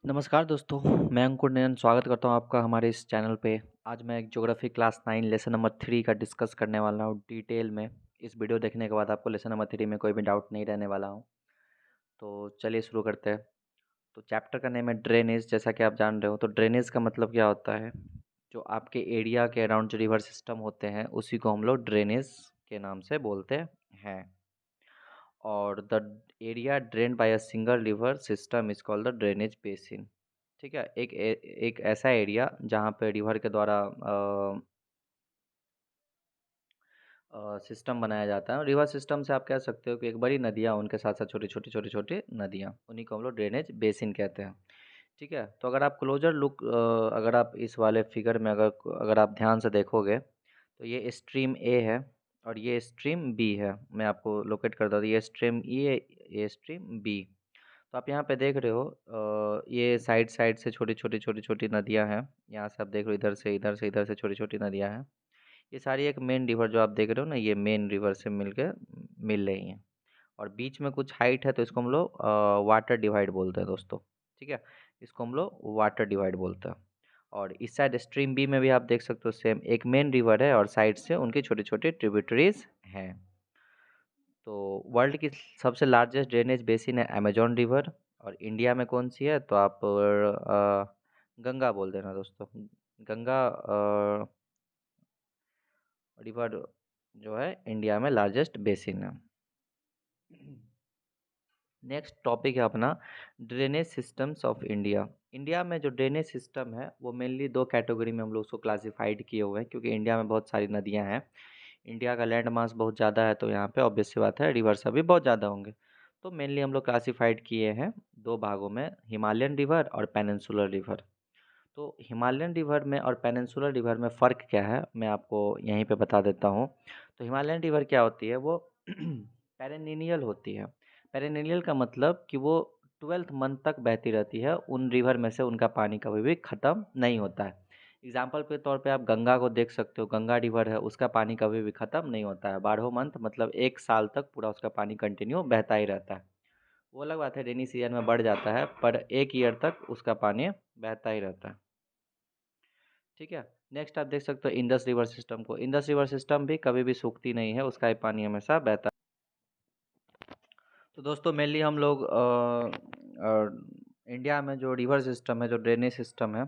नमस्कार दोस्तों, मैं अंकुर नयन स्वागत करता हूं आपका हमारे इस चैनल पे। आज मैं एक ज्योग्राफी क्लास 9 लेसन नंबर 3 का डिस्कस करने वाला हूं डिटेल में। इस वीडियो देखने के बाद आपको लेसन नंबर 3 में कोई भी डाउट नहीं रहने वाला हूं। तो चलिए शुरू करते हैं। तो चैप्टर का नेम है ड्रेनेज। जैसा कि आप जान रहे हो, तो ड्रेनेज का मतलब क्या होता है? जो आपके एरिया के अराउंड जो रिवर सिस्टम होते हैं उसी को हम लोग ड्रेनेज के नाम से बोलते हैं। और the area drain by a single river system is called the drainage basin. ठीक है, एक ऐसा एरिया जहाँ पे रिवर के द्वारा सिस्टम बनाया जाता है। रिवर सिस्टम से आप कह सकते हो कि एक बड़ी नदियाँ, उनके साथ साथ छोटी छोटी नदियाँ, उन्हीं को हम लोग ड्रेनेज बेसिन कहते हैं। ठीक है, तो अगर आप क्लोजर लुक, अगर आप इस वाले फिगर में अगर आप ध्यान से देखोगे तो ये स्ट्रीम ए है और ये स्ट्रीम बी है। मैं आपको लोकेट करता हूँ, ये स्ट्रीम ई है, ये स्ट्रीम बी। तो आप यहाँ पे देख रहे हो, ये साइड साइड से छोटी छोटी नदियाँ हैं। यहाँ से आप देख रहे हो, इधर से छोटी छोटी नदियाँ हैं। ये सारी एक मेन रिवर जो आप देख रहे हो ना, ये मेन रिवर से मिल रही हैं। और बीच में कुछ हाइट है तो इसको हम लोग वाटर डिवाइड बोलते हैं दोस्तों। ठीक है, इसको हम लोग वाटर डिवाइड बोलते हैं। और इस साइड स्ट्रीम बी में भी आप देख सकते हो, सेम एक मेन रिवर है और साइड से उनकी छोटी छोटी ट्रिब्यूटरीज हैं। तो वर्ल्ड की सबसे लार्जेस्ट ड्रेनेज बेसिन है अमेजोन रिवर। और इंडिया में कौन सी है? तो आप गंगा बोल देना दोस्तों। गंगा रिवर जो है इंडिया में लार्जेस्ट बेसिन है। नेक्स्ट टॉपिक है अपना drainage systems of India. India में जो ड्रेनेज सिस्टम है वो मेनली दो कैटेगरी में हम लोग उसको क्लासिफाइड किए हुए हैं, क्योंकि इंडिया में बहुत सारी नदियां हैं। इंडिया का लैंड मास बहुत ज़्यादा है, तो यहाँ पे ऑब्वियस सी बात है रिवर्स भी बहुत ज़्यादा होंगे। तो मेनली हम लोग क्लासिफाइड किए हैं दो भागों में, हिमालयन रिवर और पेनिनसुलर रिवर। तो हिमालयन रिवर में और पेनिनसुलर रिवर में फ़र्क क्या है, मैं आपको यहीं पे बता देता हूँ। तो हिमालयन रिवर क्या होती है? वो पेरेनिनियल होती है। पेरेनिनियल का मतलब कि वो 12th मंथ तक बहती रहती है। उन रिवर में से उनका पानी कभी भी ख़त्म नहीं होता है। एग्जाम्पल के तौर पे आप गंगा को देख सकते हो। गंगा रिवर है, उसका पानी कभी भी ख़त्म नहीं होता है। 12 मंथ मतलब 1 साल तक पूरा उसका पानी कंटिन्यू बहता ही रहता है। वो अलग बात है, रेनी सीजन में बढ़ जाता है, पर 1 ईयर तक उसका पानी बहता ही रहता है। ठीक है, नेक्स्ट आप देख सकते हो इंडस रिवर सिस्टम को। इंडस रिवर सिस्टम भी कभी भी सूखती नहीं है, उसका ही पानी हमेशा बहता है। तो दोस्तों मेनली हम लोग इंडिया में जो रिवर सिस्टम है, जो ड्रेनेज सिस्टम है,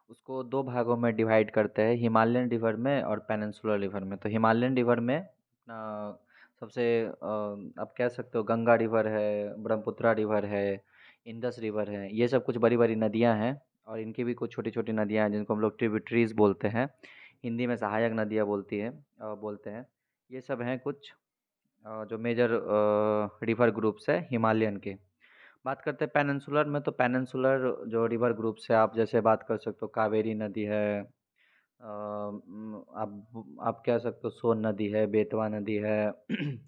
उसको दो भागों में डिवाइड करते हैं, हिमालयन रिवर में और पेनिनसुलर रिवर में। तो हिमालयन रिवर में अपना सबसे आप कह सकते हो गंगा रिवर है, ब्रह्मपुत्रा रिवर है, इंडस रिवर है, ये सब कुछ बड़ी बड़ी नदियां हैं। और इनकी भी कुछ छोटी छोटी नदियां हैं जिनको हम लोग ट्रिब्यूटरीज बोलते हैं। हिंदी में सहायक नदियां बोलते हैं। ये सब हैं कुछ जो मेजर रिवर ग्रुप्स है हिमालयन के। बात करते हैं पेनिनसुलर में, तो पेनिनसुलर जो रिवर ग्रुप से आप जैसे बात कर सकते हो, कावेरी नदी है, आप कह सकते हो सोन नदी है, बेतवा नदी है,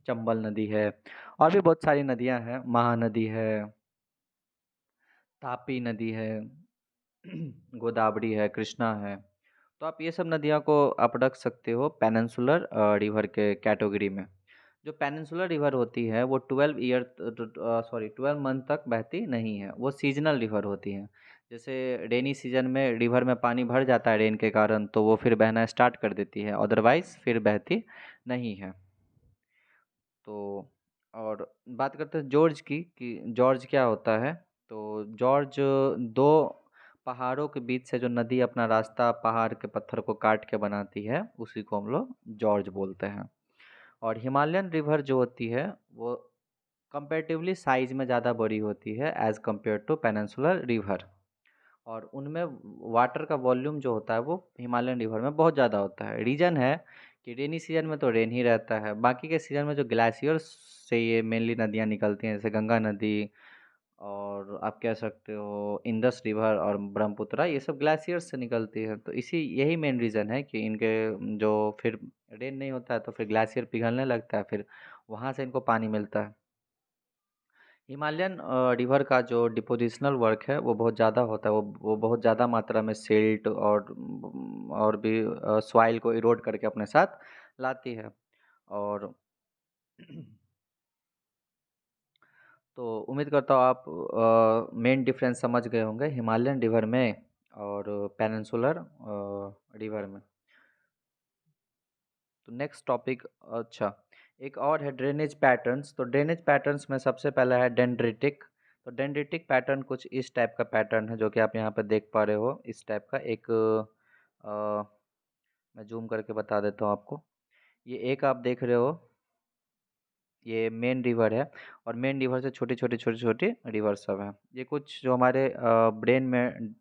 चंबल नदी है, और भी बहुत सारी नदियां हैं, महानदी है, तापी नदी है, गोदावरी है, कृष्णा है। तो आप ये सब नदियों को आप रख सकते हो पेनिनसुलर रिवर के कैटेगरी में। जो पेनिनसुलर रिवर होती है वो 12 मंथ तक बहती नहीं है, वो सीजनल रिवर होती है। जैसे रेनी सीजन में रिवर में पानी भर जाता है रेन के कारण, तो वो फिर बहना स्टार्ट कर देती है, अदरवाइज फिर बहती नहीं है। तो और बात करते हैं जॉर्ज की, कि जॉर्ज क्या होता है। तो जॉर्ज दो पहाड़ों के बीच से जो नदी अपना रास्ता पहाड़ के पत्थर को काट के बनाती है, उसी को हम लोग जॉर्ज बोलते हैं। और हिमालयन रिवर जो होती है वो कंपैरेटिवली साइज में ज़्यादा बड़ी होती है as compared to peninsular river. और उनमें वाटर का वॉल्यूम जो होता है वो हिमालयन रिवर में बहुत ज़्यादा होता है। रीज़न है कि रेनी सीजन में तो रेन ही रहता है, बाकी के सीज़न में जो ग्लेशियर से ये मेनली नदियाँ निकलती हैं, जैसे गंगा नदी, और आप कह सकते हो इंडस रिवर और ब्रह्मपुत्रा, ये सब ग्लेशियर्स से निकलती है। तो यही मेन रीज़न है कि इनके जो फिर रेन नहीं होता है तो फिर ग्लेशियर पिघलने लगता है, फिर वहाँ से इनको पानी मिलता है। हिमालयन रिवर का जो डिपोजिशनल वर्क है वो बहुत ज़्यादा होता है। वो बहुत ज़्यादा मात्रा में सिल्ट और भी सॉइल को इरोड करके अपने साथ लाती है। और तो उम्मीद करता हूँ आप मेन डिफरेंस समझ गए होंगे हिमालयन रिवर में और पेनिनसुलर रिवर में। तो नेक्स्ट टॉपिक, अच्छा, एक और है ड्रेनेज पैटर्न्स। तो ड्रेनेज पैटर्न्स में सबसे पहला है डेंड्रिटिक। तो डेंड्रिटिक पैटर्न कुछ इस टाइप का पैटर्न है जो कि आप यहाँ पे देख पा रहे हो। इस टाइप का एक मैं जूम करके बता देता हूँ आपको। ये एक आप देख रहे हो, ये मेन रिवर है और मेन रिवर से छोटी छोटी छोटी छोटी रिवर सब हैं। ये कुछ जो हमारे ब्रेन में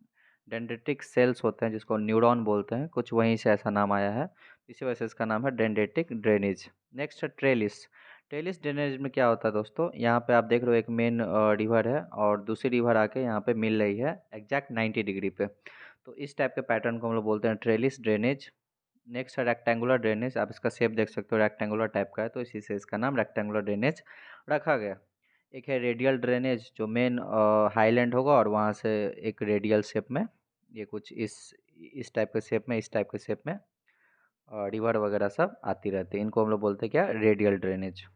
डेंड्रिटिक सेल्स होते हैं जिसको न्यूरॉन बोलते हैं, कुछ वहीं से ऐसा नाम आया है। इसी वजह से इसका नाम है डेंड्रिटिक ड्रेनेज। नेक्स्ट है ट्रेलिस। ट्रेलिस ड्रेनेज में क्या होता है दोस्तों, यहाँ पे आप देख रहे हो एक मेन रिवर है और दूसरी रिवर आके यहाँ पे मिल रही है एग्जैक्ट 90 डिग्री पे। तो इस टाइप के पैटर्न को हम लोग बोलते हैं ट्रेलिस ड्रेनेज। नेक्स्ट है रेक्टेंगुलर ड्रेनेज। आप इसका शेप देख सकते हो, रेक्टेंगुलर टाइप का है, तो इसी से इसका नाम रेक्टेंगुलर ड्रेनेज रखा गया। एक है रेडियल ड्रेनेज, जो मेन हाईलैंड होगा और वहाँ से एक रेडियल शेप में, ये कुछ इस टाइप के शेप में, इस टाइप के शेप में रिवर वगैरह सब आती रहती है। इनको हम लोग बोलते हैं क्या, रेडियल ड्रेनेज।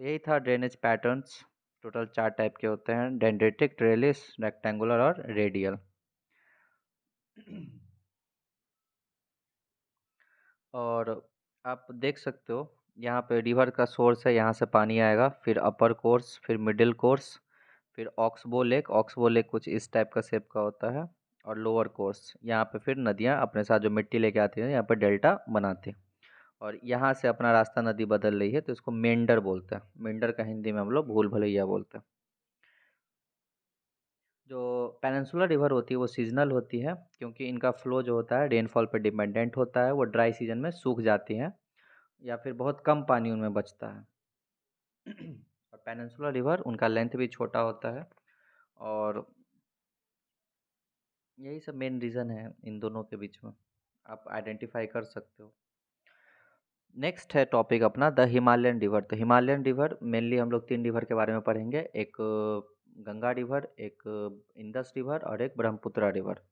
तो यही था ड्रेनेज पैटर्न्स। टोटल 4 टाइप के होते हैं, डेंड्रिटिक, ट्रेलिस, रेक्टेंगुलर और रेडियल। और आप देख सकते हो यहाँ पे रिवर का सोर्स है, यहाँ से पानी आएगा, फिर अपर कोर्स, फिर मिडिल कोर्स, फिर ऑक्सबो लेक। ऑक्सबो लेक कुछ इस टाइप का शेप का होता है, और लोअर कोर्स। यहाँ पे फिर नदियाँ अपने साथ जो मिट्टी लेके आती हैं यहाँ पे डेल्टा बनाती हैं। और यहाँ से अपना रास्ता नदी बदल रही है तो इसको मेंडर बोलते हैं। मेंडर का हिंदी में हम लोग भूल भुलैया बोलते हैं। जो पेनिनसुलर रिवर होती है वो सीजनल होती है, क्योंकि इनका फ्लो जो होता है रेनफॉल पर डिपेंडेंट होता है। वो ड्राई सीजन में सूख जाती हैं या फिर बहुत कम पानी उनमें बचता है। और पेनिनसुलर रिवर उनका लेंथ भी छोटा होता है। और यही सब मेन रीज़न है इन दोनों के बीच में, आप आइडेंटिफाई कर सकते हो। नेक्स्ट है टॉपिक अपना द हिमालयन रिवर। तो हिमालयन रिवर मेनली हम लोग 3 रिवर के बारे में पढ़ेंगे, एक गंगा रिवर, एक इंदस रिवर और एक ब्रह्मपुत्र रिवर।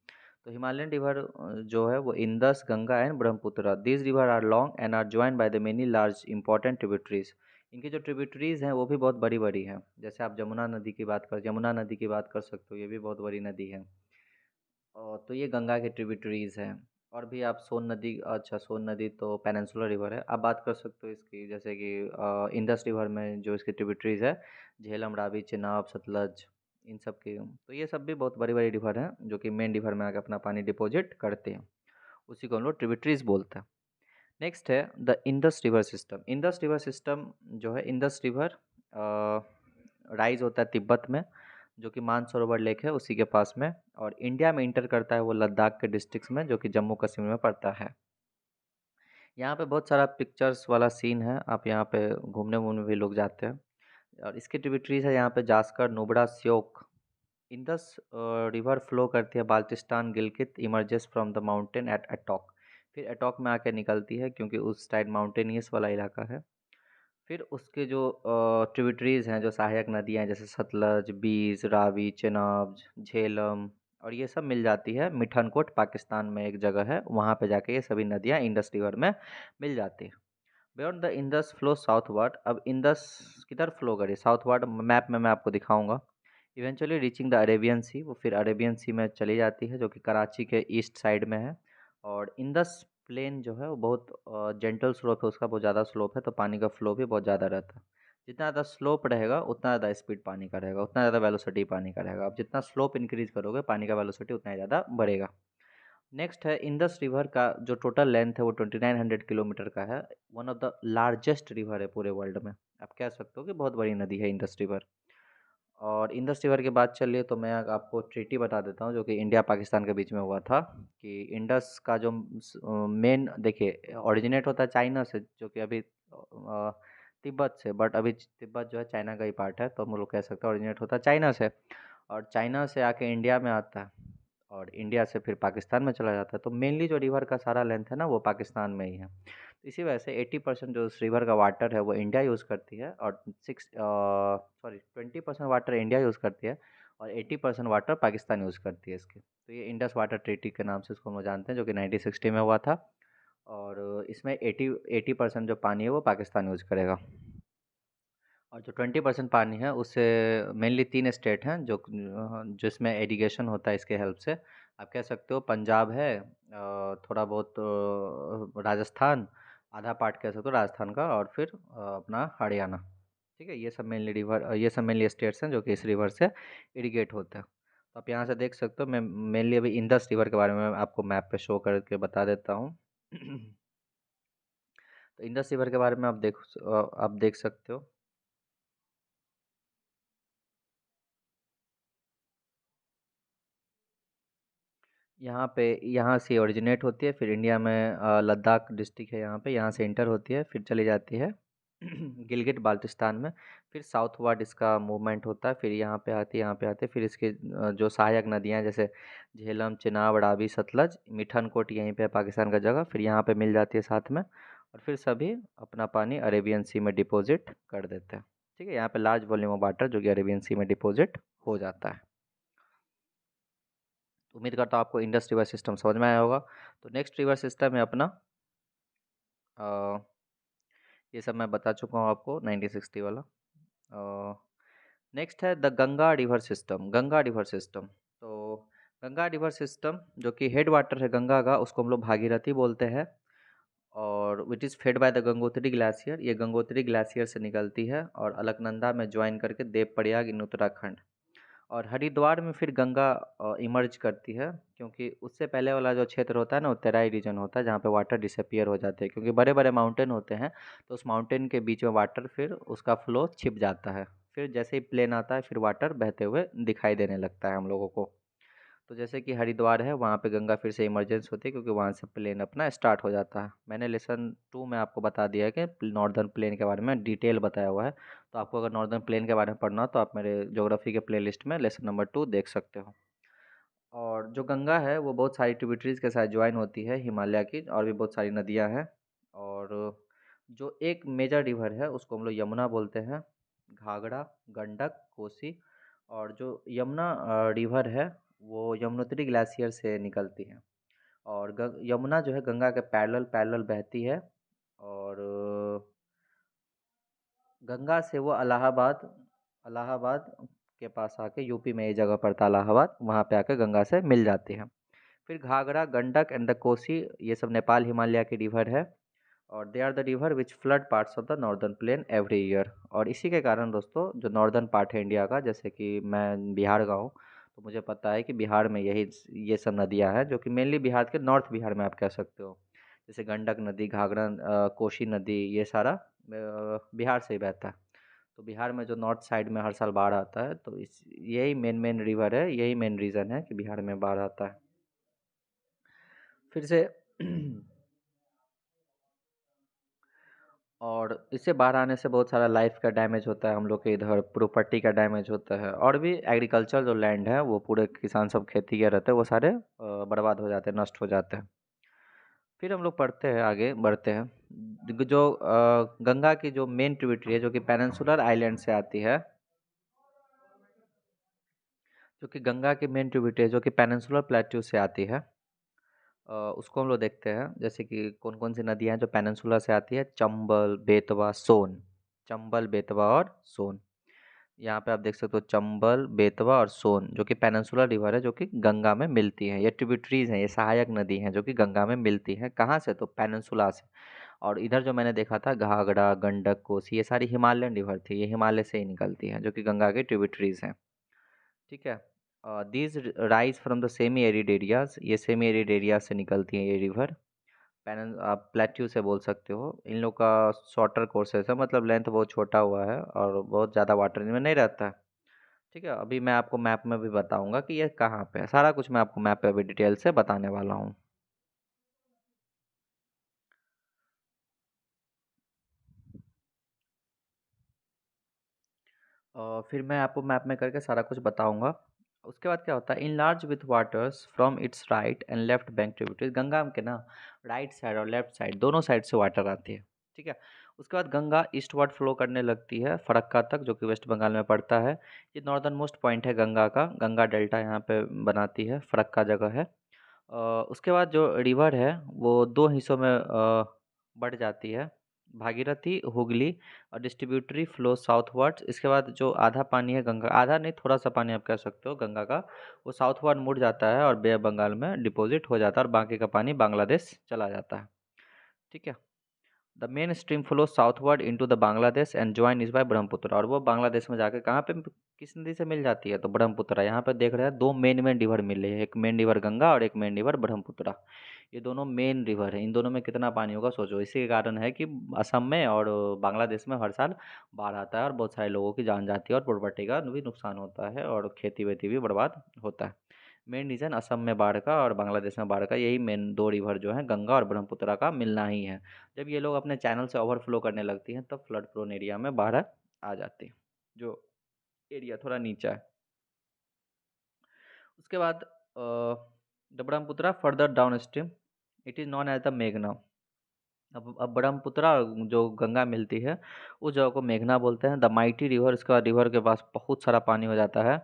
तो हिमालयन रिवर जो है वो Indus, Ganga and Brahmaputra, these rivers are long and are join by the many large important tributaries. इनकी जो ट्रिब्यूटरीज हैं वो भी बहुत बड़ी बड़ी हैं। जैसे आप जमुना नदी की बात कर, यमुना नदी की बात कर सकते हो, ये भी बहुत बड़ी नदी है। और तो ये गंगा के ट्रिब्यूटरीज हैं। और भी आप सोन नदी, अच्छा सोन नदी तो पेनिनसुलर रिवर है, आप बात कर सकते हो इसकी, जैसे कि इंदस रिवर में जो इसकी ट्रिब्यूटरीज है, झेलम, रावी, चेनाब, सतलज, इन सब की। तो ये सब भी बहुत बड़ी बड़ी रिवर हैं जो कि मेन रिवर में आकर अपना पानी डिपॉजिट करते हैं। उसी को हम लोग ट्रिब्यूटरीज बोलते हैं। नेक्स्ट है the Indus river system. Indus river system जो है, इंदस रिवर राइज होता है तिब्बत में, जो कि मानसरोवर लेक है उसी के पास में, और इंडिया में इंटर करता है वो लद्दाख के डिस्ट्रिक्ट्स में जो कि जम्मू कश्मीर में पड़ता है। यहाँ पे बहुत सारा पिक्चर्स वाला सीन है, आप यहाँ पे घूमने वूमने भी लोग जाते हैं। और इसकी ट्रिब्यूटरीज है यहाँ पे जास्कर, नुब्रा, श्योक। इंदस रिवर फ्लो करती है Baltistan, Gilgit, emerges from the mountain at Attock. फिर एटॉक में आके निकलती है क्योंकि उस साइड माउंटेनियस वाला इलाका है। फिर उसके जो ट्रिब्यूटरीज हैं, जो सहायक नदियाँ हैं, जैसे सतलज, बीस, रावी, चेनाब, झेलम, और ये सब मिल जाती है मिठनकोट, पाकिस्तान में एक जगह है, वहाँ पे जाके ये सभी नदियाँ इंडस रिवर में मिल जाती है। Beyond the Indus flow southward. अब इंडस किधर फ्लो करे साउथवर्ड, मैप में मैं आपको दिखाऊंगा। इवेंचुअली रीचिंग द अरेबियन सी, वो फिर अरेबियन सी में चली जाती है जो कि कराची के ईस्ट साइड में है। और इंडस प्लेन जो है वो बहुत जेंटल स्लोप है उसका, बहुत ज़्यादा स्लोप है, तो पानी का फ्लो भी बहुत ज़्यादा रहता है। जितना ज़्यादा स्लोप रहेगा उतना ज़्यादा स्पीड पानी का रहेगा, उतना ज़्यादा वेलोसिटी पानी का रहेगा। आप जितना स्लोप इंक्रीज करोगे पानी का वेलोसिटी उतना ही ज़्यादा बढ़ेगा। नेक्स्ट है इंडस रिवर का जो टोटल लेंथ है वो 2900 किलोमीटर का है। One of the largest river है पूरे वर्ल्ड में, आप कह सकते हो कि बहुत बड़ी नदी है इंडस रिवर। और इंडस रिवर की बात चल रही है तो मैं आपको ट्रीटी बता देता हूँ जो कि इंडिया पाकिस्तान के बीच में हुआ था। कि इंडस का जो मेन, देखिए, ओरिजिनेट होता है चाइना से, जो कि अभी तिब्बत से, बट अभी तिब्बत जो है चाइना का ही पार्ट है, तो हम लोग कह सकते हैं ओरिजिनेट होता है चाइना से। और चाइना से आके इंडिया में आता है, और इंडिया से फिर पाकिस्तान में चला जाता है। तो मेनली जो रिवर का सारा लेंथ है ना वो पाकिस्तान में ही है। तो इसी वजह से 80% जो उस रिवर का वाटर है वो इंडिया यूज़ करती है, और 20% वाटर इंडिया यूज़ करती है, और 80% वाटर पाकिस्तान यूज़ करती है इसके। तो ये इंडस वाटर ट्रीटी के नाम से इसको हम लोग जानते हैं, जो कि 1960 में हुआ था। और इसमें 80% जो पानी है वो पाकिस्तान यूज़ करेगा। और जो 20% पानी है उससे मेनली 3 स्टेट हैं जो जिसमें इरिगेशन होता है इसके हेल्प से। आप कह सकते हो पंजाब है, थोड़ा बहुत राजस्थान, आधा पार्ट कह सकते हो राजस्थान का, और फिर अपना हरियाणा। ठीक है, ये सब मेनली स्टेट्स हैं जो कि इस रिवर से इरिगेट होते हैं। तो आप यहाँ से देख सकते हो, मैं मेनली अभी इंडस रिवर के बारे में आपको मैप पे शो करके बता देता हूँ। तो इंडस रिवर के बारे में आप देख सकते हो। यहाँ से ओरिजिनेट होती है, फिर इंडिया में लद्दाख डिस्ट्रिक्ट है यहाँ से इंटर होती है, फिर चली जाती है गिलगित बाल्टिस्तान में। फिर साउथवर्ड इसका मूवमेंट होता है, फिर यहाँ पे आती है, फिर इसके जो सहायक नदियाँ जैसे झेलम, चिनाब, रावी, सतलज, मिठनकोट यहीं पे है पाकिस्तान का जगह, फिर यहाँ पे मिल जाती है साथ में, और फिर सभी अपना पानी अरेबियन सी में डिपॉजिट कर देते हैं। ठीक है, यहाँ पे लार्ज वॉल्यूम ऑफ वाटर जो कि अरेबियन सी में डिपॉजिट हो जाता है। उम्मीद करता हूँ आपको इंडस रिवर सिस्टम समझ में आया होगा। तो नेक्स्ट रिवर सिस्टम है अपना, अ, ये सब मैं बता चुका हूँ आपको 1960 वाला। नेक्स्ट है the Ganga river system. Ganga river system, तो गंगा रिवर सिस्टम जो कि हेड वाटर है गंगा का, उसको हम लोग भागीरथी बोलते हैं, और which is fed by the Gangotri glacier. ये गंगोत्री ग्लेशियर से निकलती है और अलकनंदा में ज्वाइन करके देवप्रयाग इन उत्तराखंड और हरिद्वार में फिर गंगा इमर्ज करती है, क्योंकि उससे पहले वाला जो क्षेत्र होता है ना वो तराई रीजन होता है जहाँ पे वाटर डिसअपियर हो जाते हैं, क्योंकि बड़े बड़े माउंटेन होते हैं, तो उस माउंटेन के बीच में वाटर फिर उसका फ्लो छिप जाता है, फिर जैसे ही प्लेन आता है फिर वाटर बहते हुए दिखाई देने लगता है हम लोगों को। तो जैसे कि हरिद्वार है वहाँ पे गंगा फिर से इमरजेंस होती है, क्योंकि वहाँ से प्लेन अपना स्टार्ट हो जाता है। मैंने लेसन 2 में आपको बता दिया है कि नॉर्दर्न प्लेन के बारे में डिटेल बताया हुआ है। तो आपको अगर नॉर्दर्न प्लेन के बारे में पढ़ना हो तो आप मेरे ज्योग्राफी के प्लेलिस्ट में लेसन नंबर 2 देख सकते हो। और जो गंगा है वो बहुत सारी ट्रिब्यूटरीज के साथ ज्वाइन होती है हिमालय की, और भी बहुत सारी नदियाँ हैं। और जो एक मेजर रिवर है उसको हम लोग यमुना बोलते हैं, घाघरा, गंडक, कोसी। और जो यमुना रिवर है वो यमुनोत्री ग्लेशियर से निकलती है, और यमुना जो है गंगा के पैरेलल पैरेलल बहती है, और गंगा से वो इलाहाबाद इलाहाबाद के पास आके, यूपी में ये जगह पड़ता है इलाहाबाद, वहाँ पे आके गंगा से मिल जाती है। फिर घाघरा, गंडक एंड द कोसी ये सब नेपाल हिमालय की रिवर है, और they are the river which flood parts of the northern plain every year. और इसी के कारण दोस्तों जो नॉर्दर्न पार्ट है इंडिया का, जैसे कि मैं बिहार का हूँ, तो मुझे पता है कि बिहार में ये सब नदियाँ हैं जो कि मेनली बिहार के नॉर्थ बिहार में आप कह सकते हो, जैसे गंडक नदी, घाघरा, कोसी नदी, ये सारा बिहार से ही बहता है। तो बिहार में जो नॉर्थ साइड में हर साल बाढ़ आता है, तो इस यही मेन मेन रिवर है, यही मेन रीज़न है कि बिहार में बाढ़ आता है। फिर से और इससे बाहर आने से बहुत सारा लाइफ का डैमेज होता है, हम लोग के इधर प्रॉपर्टी का डैमेज होता है, और भी एग्रीकल्चर जो लैंड है वो पूरे किसान सब खेती के रहते हैं वो सारे बर्बाद हो जाते हैं, नष्ट हो जाते हैं। फिर हम लोग पढ़ते हैं, आगे बढ़ते हैं। जो गंगा की जो मेन ट्रिब्यूटरी है जो कि पेनिनसुलर आइलैंड से आती है, जो कि गंगा की मेन ट्रिब्यूटरी है जो कि पेनिनसुलर प्लेट्यू से आती है, उसको हम लोग देखते हैं। जैसे कि कौन कौन सी नदियाँ हैं जो पेनिनसुला से आती है, चंबल, बेतवा, सोन। चंबल, बेतवा और सोन, यहाँ पे आप देख सकते हो चंबल, बेतवा और सोन जो कि पेनिनसुलर रिवर है जो कि गंगा में मिलती हैं। ये ट्रिब्यूटरीज हैं, ये सहायक नदी हैं जो कि गंगा में मिलती हैं। कहाँ से? तो पेनिनसुला से। और इधर जो मैंने देखा था घाघरा, गंडक, कोसी, ये सारी हिमालयन रिवर थी, ये हिमालय से ही निकलती हैं जो कि गंगा के ट्रिब्यूटरीज हैं। ठीक है, these rise from the semi arid areas, ये सेमी एरिड एरिया से निकलती हैं ये रिवर। पैनल आप प्लेट्यू से बोल सकते हो। इन लोग का शॉर्टर कोर्सेस है, मतलब लेंथ बहुत छोटा हुआ है और बहुत ज़्यादा वाटर इनमें नहीं रहता है। ठीक है, अभी मैं आपको मैप में भी बताऊंगा कि ये कहाँ पे है, सारा कुछ मैं आपको मैप पे अभी डिटेल से बताने वाला हूँ। फिर मैं आपको मैप में करके सारा कुछ बताऊंगा। उसके बाद क्या होता है, in large with waters from its right and left bank tributaries. Ganga के ना राइट साइड और लेफ्ट साइड दोनों साइड से वाटर आती है। ठीक है, उसके बाद गंगा ईस्टवर्ड फ्लो करने लगती है फरक्का तक, जो कि वेस्ट बंगाल में पड़ता है। ये नॉर्दर्न मोस्ट पॉइंट है गंगा का, गंगा डेल्टा यहाँ पे बनाती है, फरक्का जगह है। उसके बाद जो रिवर है वो दो हिस्सों में बढ़ जाती है, भागीरथी, हुगली और डिस्ट्रीब्यूटरी फ्लो साउथवर्ड्स। इसके बाद जो आधा पानी है गंगा, आधा नहीं थोड़ा सा पानी आप कह सकते हो गंगा का, वो साउथवर्ड मुड़ जाता है और बे ऑफ बंगाल में डिपॉजिट हो जाता है और बाकी का पानी बांग्लादेश चला जाता है। ठीक है। The main stream flow southward into the Bangladesh and join is by Brahmaputra. और वो बांग्लादेश में जाकर कहाँ पे किस नदी से मिल जाती है, तो ब्रह्मपुत्र। यहाँ पे देख रहे हैं दो मेन मेन रिवर मिल रही है, एक मेन रिवर गंगा और एक मेन रिवर ब्रह्मपुत्र। ये दोनों मेन रिवर है, इन दोनों में कितना पानी होगा सोचो। इसी के कारण है कि असम में और बांग्लादेश में हर साल बाढ़ आता है और बहुत सारे लोगों की जान जाती है और प्रॉपर्टी का भी नुकसान होता है और खेती वेती भी बर्बाद होता है। मेन रीज़न असम में बाढ़ का और बांग्लादेश में बाढ़ का यही मेन दो रिवर जो हैं गंगा और ब्रह्मपुत्र का मिलना ही है। जब ये लोग अपने चैनल से ओवरफ्लो करने लगती हैं तब फ्लड प्रोन एरिया में बाढ़ आ जाती है, जो एरिया थोड़ा नीचा है। उसके बाद the Brahmaputra further down stream it is known as the मेघना। अब ब्रह्मपुत्र जो गंगा मिलती है उस जगह को मेघना बोलते हैं। द माइटी रिवर, इसके बाद रिवर के पास बहुत सारा पानी हो जाता है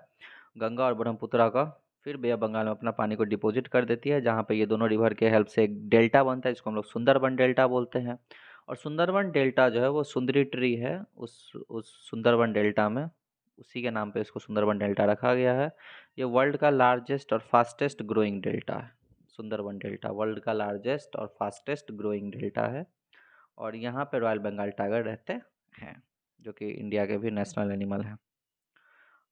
गंगा और ब्रह्मपुत्र का, फिर बे ऑफ बंगाल में अपना पानी को डिपॉजिट कर देती है, जहाँ पे ये दोनों रिवर के हेल्प से एक डेल्टा बनता है जिसको हम लोग सुंदरबन डेल्टा बोलते हैं। और सुंदरबन डेल्टा जो है वो सुंदरी ट्री है, उस सुंदरबन डेल्टा में, उसी के नाम पे इसको सुंदरबन डेल्टा रखा गया है। ये वर्ल्ड का लार्जेस्ट और फास्टेस्ट ग्रोइंग डेल्टा है। सुंदरबन डेल्टा वर्ल्ड का लार्जेस्ट और फास्टेस्ट ग्रोइंग डेल्टा है। और यहाँ पे रॉयल बंगाल टाइगर रहते हैं, जो कि इंडिया के भी नेशनल एनिमल हैं।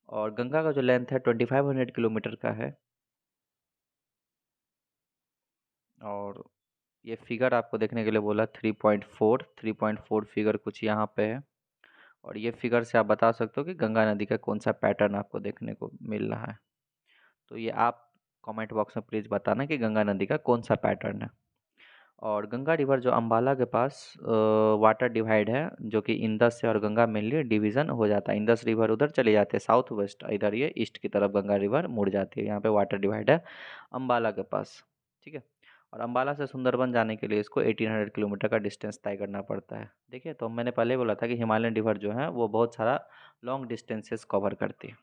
और गंगा का जो लेंथ है 2500 किलोमीटर का है। और ये फिगर आपको देखने के लिए बोला 3.4 फिगर कुछ यहाँ पे है। और ये फिगर से आप बता सकते हो कि गंगा नदी का कौन सा पैटर्न आपको देखने को मिल रहा है। तो ये आप कमेंट बॉक्स में प्लीज़ बताना कि गंगा नदी का कौन सा पैटर्न है। और गंगा रिवर जो अम्बाला के पास वाटर डिवाइड है, जो कि इंदस से और गंगा मेनली डिवीज़न हो जाता है। इंदस रिवर उधर चले जाते हैं साउथ वेस्ट, इधर ये ईस्ट की तरफ गंगा रिवर मुड़ जाती है। यहाँ पे वाटर डिवाइड है अम्बाला के पास। ठीक है। और अम्बाला से सुंदरबन जाने के लिए इसको 1800 किलोमीटर का डिस्टेंस तय करना पड़ता है। देखिए, तो मैंने पहले बोला था कि हिमालयन रिवर जो है वो बहुत सारा लॉन्ग डिस्टेंसेस कवर करती है।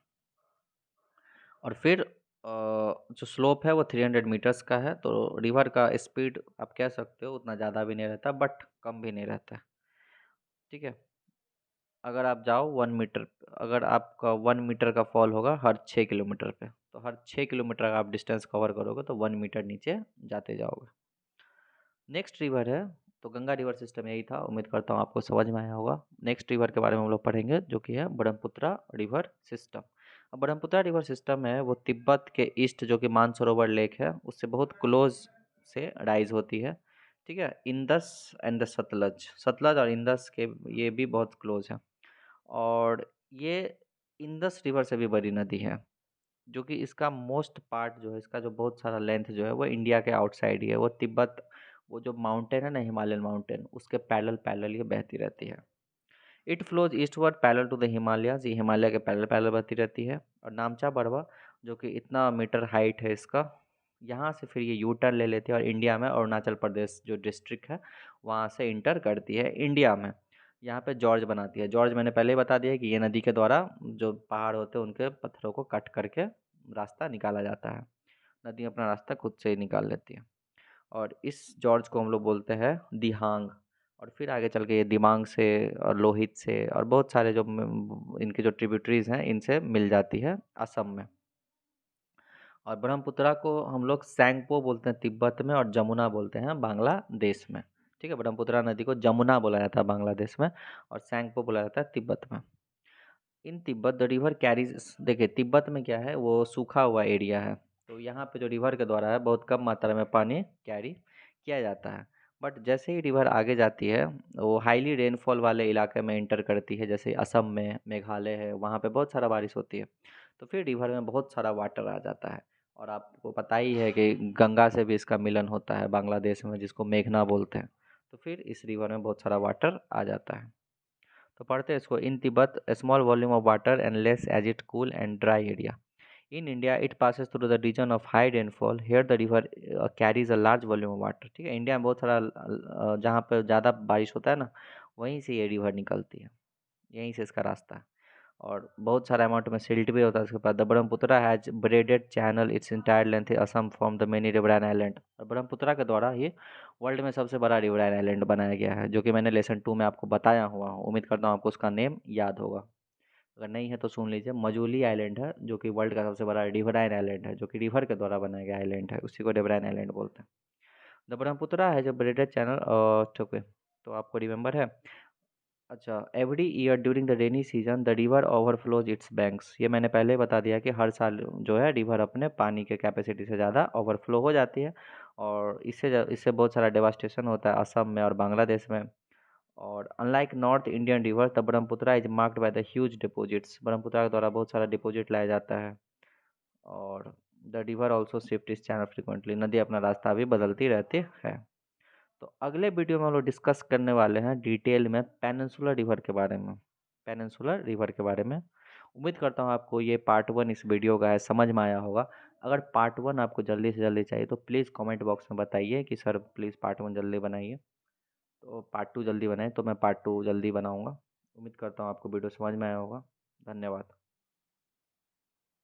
और फिर जो स्लोप है वो 300 मीटर्स का है, तो रिवर का स्पीड आप कह सकते हो उतना ज़्यादा भी नहीं रहता बट कम भी नहीं रहता है। ठीक है। अगर आप जाओ 1 मीटर, अगर आपका 1 मीटर का फॉल होगा हर 6 किलोमीटर पे, तो हर 6 किलोमीटर का आप डिस्टेंस कवर करोगे तो 1 मीटर नीचे जाते जाओगे। नेक्स्ट रिवर है, तो गंगा रिवर सिस्टम यही था, उम्मीद करता हूँ आपको समझ में आया होगा। नेक्स्ट रिवर के बारे में हम लोग पढ़ेंगे जो कि है ब्रह्मपुत्र रिवर सिस्टम। अब ब्रह्मपुत्र रिवर सिस्टम है वो तिब्बत के ईस्ट जो कि मानसरोवर लेक है उससे बहुत क्लोज से राइज होती है। ठीक है। Indus and the Sutlej, Sutlej और इंदस के ये भी बहुत क्लोज है। और ये इंदस रिवर से भी बड़ी नदी है, जो कि इसका मोस्ट पार्ट जो है, इसका जो बहुत सारा लेंथ जो है वो इंडिया के आउटसाइड ही है। वो तिब्बत, वो जो माउंटेन है ना हिमालयन माउंटेन, उसके पैरेलल पैरेलल ये बहती रहती है। It flows eastward parallel to the Himalayas, ये हिमालय के पैरेलल पैरेलल बहती रहती है। और नामचा बड़वा जो कि इतना मीटर हाइट है इसका, यहाँ से फिर ये यू टर्न ले लेती है और इंडिया में अरुणाचल प्रदेश जो डिस्ट्रिक्ट है वहाँ से इंटर करती है इंडिया में। यहाँ पे जॉर्ज बनाती है। जॉर्ज मैंने पहले ही बता दिया कि ये नदी के द्वारा जो पहाड़ होते हैं उनके पत्थरों को कट करके रास्ता निकाला जाता है। नदी अपना रास्ता खुद से ही निकाल लेती है। और इस जॉर्ज को हम लोग बोलते हैं दिहांग। और फिर आगे चल के ये दिमांग से और लोहित से और बहुत सारे जो इनके जो ट्रिब्यूटरीज हैं इनसे मिल जाती है असम में। और ब्रह्मपुत्रा को हम लोग सैंगपो बोलते हैं तिब्बत में और जमुना बोलते हैं बांग्लादेश में। ठीक है। ब्रह्मपुत्रा नदी को जमुना बोला जाता है बांग्लादेश में और सैंगपो बोला जाता है तिब्बत में। इन तिब्बत द रिवर कैरीज, देखिए तिब्बत में क्या है वो सूखा हुआ एरिया है, तो यहाँ पे जो रिवर के द्वारा है बहुत कम मात्रा में पानी कैरी किया जाता है। बट जैसे ही रिवर आगे जाती है वो हाईली रेनफॉल वाले इलाके में इंटर करती है, जैसे असम में, मेघालय है, वहाँ पे बहुत सारा बारिश होती है। तो फिर रिवर में बहुत सारा वाटर आ जाता है। और आपको पता ही है कि गंगा से भी इसका मिलन होता है बांग्लादेश में, जिसको मेघना बोलते हैं। तो फिर इस रिवर में बहुत सारा वाटर आ जाता है। तो पढ़ते हैं इसको। In Tibet small volume of water and less as it cool and dry area. In India it passes through the region of high rainfall, here the river carries a large volume of water. ठीक है। India में बहुत सारा जहाँ पर ज़्यादा बारिश होता है ना, वहीं से ये रिवर निकलती है, यहीं से इसका रास्ता है। और बहुत सारा अमाउंट में सिल्ट भी होता है उसके पास। The Brahmaputra has braided channel its entire length Assam from the many riverine island. और ब्रह्मपुत्रा के द्वारा ही वर्ल्ड में सबसे बड़ा रिवराइन आइलैंड बनाया गया है, जो कि मैंने लेसन 2 में आपको बताया हुआ हूँ। उम्मीद करता हूँ आपको उसका नेम याद होगा। अगर नहीं है तो सुन लीजिए, मजूली आइलैंड है, जो कि वर्ल्ड का सबसे बड़ा रिवराइन आइलैंड है, जो कि रिवर के द्वारा बनाया गया आइलैंड है, उसी को रिवराइन आइलैंड बोलते हैं। द ब्रह्मपुत्रा है जो ब्रेडेड चैनल, ठीक है, तो आपको रिमेंबर है। अच्छा, every year during the rainy season the river overflows it's banks. ये मैंने पहले ही बता दिया कि हर साल जो है रिवर अपने पानी के कैपेसिटी से ज़्यादा ओवरफ्लो हो जाती है, और इससे बहुत सारा डेवास्टेशन होता है असम में और बांग्लादेश में। और unlike north Indian river the Brahmaputra is marked by the huge deposits. Brahmaputra के द्वारा बहुत सारा डिपॉजिट लाया जाता है। और द रिवर ऑल्सो शिफ्ट इस चैनल फ्रिक्वेंटली। नदी अपना रास्ता भी बदलती रहती है। तो अगले वीडियो में हम लोग डिस्कस करने वाले हैं डिटेल में पेनिनसुलर रिवर के बारे में। पेनिनसुलर रिवर के बारे में उम्मीद करता हूँ आपको ये पार्ट 1 इस वीडियो का है समझ में आया होगा। अगर पार्ट 1 आपको जल्दी से जल्दी चाहिए तो प्लीज़ कमेंट बॉक्स में बताइए कि सर प्लीज़ पार्ट 1 जल्दी बनाइए। तो पार्ट 2 जल्दी बनाए तो मैं पार्ट 2 जल्दी बनाऊँगा। उम्मीद करता हूँ आपको वीडियो समझ में आया होगा। धन्यवाद।